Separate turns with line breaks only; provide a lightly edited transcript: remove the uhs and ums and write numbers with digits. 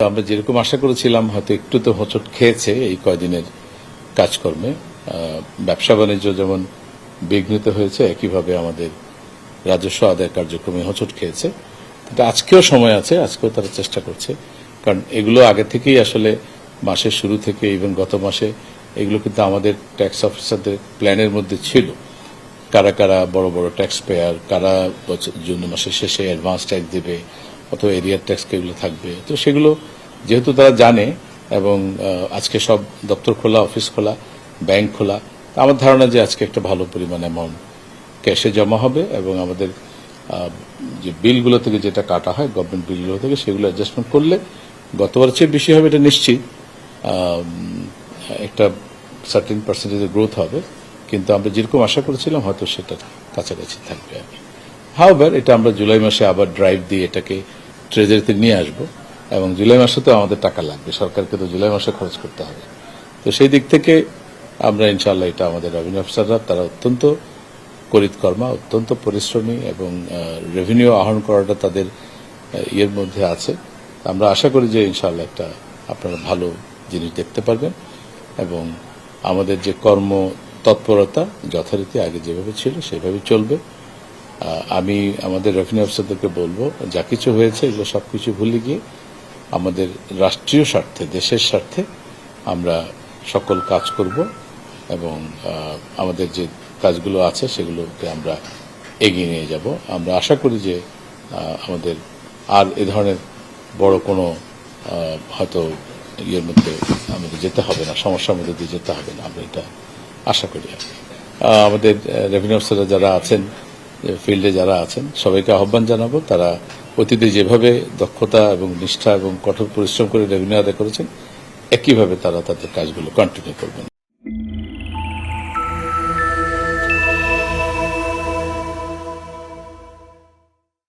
আমরা যেরকম আশা করেছিলাম হয়তো একটু তো হোঁচট খেয়েছে এই কয়দিনের কাজকর্মে। ব্যবসা বাণিজ্য যেমন বিঘ্নিত হয়েছে, একইভাবে আমাদের রাজস্ব আদায় কার্যক্রমে হোঁচট খেয়েছে। কিন্তু আজকেও সময় আছে, আজকেও তারা চেষ্টা করছে, কারণ এগুলো আগে থেকেই আসলে মাসের শুরু থেকে ইভেন গত মাসে এগুলো কিন্তু আমাদের ট্যাক্স অফিসারদের প্ল্যানের মধ্যে ছিল। কারা কারা বড় বড় ট্যাক্স পেয়ার, কারা জুন মাসের শেষে অ্যাডভান্স ট্যাক্স দেবে অথবা এরিয়ার ট্যাক্স এগুলো থাকবে। তো সেগুলো যেহেতু তারা জানে এবং আজকে সব দপ্তর খোলা, অফিস খোলা, ব্যাংক খোলা, আমার ধারণা যে আজকে একটা ভালো পরিমাণ অ্যামাউন্ট ক্যাশে জমা হবে এবং আমাদের যে বিলগুলো থেকে যেটা কাটা হয় গভর্নমেন্ট বিলগুলো থেকে সেগুলো অ্যাডজাস্টমেন্ট করলে গতবার চেয়ে বেশি হবে এটা নিশ্চিত। একটা সার্টেন পার্সেন্টেজের গ্রোথ হবে, কিন্তু আমরা যেরকম আশা করেছিলাম হয়তো সেটার কাছাকাছি থাকবে আর কি। হাওয়ার এটা আমরা জুলাই মাসে আবার ড্রাইভ দিয়ে এটাকে ট্রেজারিতে নিয়ে আসব এবং জুলাই মাসে তো আমাদের টাকা লাগবে, সরকারকে তো জুলাই মাসে খরচ করতে হবে। তো সেই দিক থেকে আমরা ইনশাআল্লাহ এটা আমাদের রেভিনিউ অফিসাররা তারা অত্যন্ত করিতকর্মা, অত্যন্ত পরিশ্রমী এবং রেভিনিউ আহরণ করাটা তাদের ইয়ের মধ্যে আছে। আমরা আশা করি যে ইনশাআল্লাহ একটা আপনারা ভালো জিনিস দেখতে পারবেন এবং আমাদের যে কর্ম তৎপরতা যথারীতি আগে যেভাবে ছিল সেভাবে চলবে। আমি আমাদের রেভিনিউ অফিসারদেরকে বলবো যা কিছু হয়েছে এগুলো সবকিছু ভুলে গিয়ে আমাদের রাষ্ট্রীয় স্বার্থে, দেশের স্বার্থে আমরা সকল কাজ করব এবং আমাদের যে কাজগুলো আছে সেগুলোকে আমরা এগিয়ে নিয়ে যাব। আমরা আশা করি যে আমাদের আর এ ধরনের বড় কোনো হয়তো ইয়ের মধ্যে আমাদের যেতে হবে না, সমস্যার মধ্যে দিয়ে যেতে হবে না, আমরা এটা আশা করি। আমাদের রেভিনিউ অফিসাররা যারা আছেন, ফিল্ডে যারা আছেন, সবাইকে আহ্বান জানাবো তারা অতীতে যেভাবে দক্ষতা এবং নিষ্ঠা এবং কঠোর পরিশ্রম করে রেভিনিউ আদায় করেছেন একইভাবে তারা তাদের কাজগুলো কন্টিনিউ করবেন।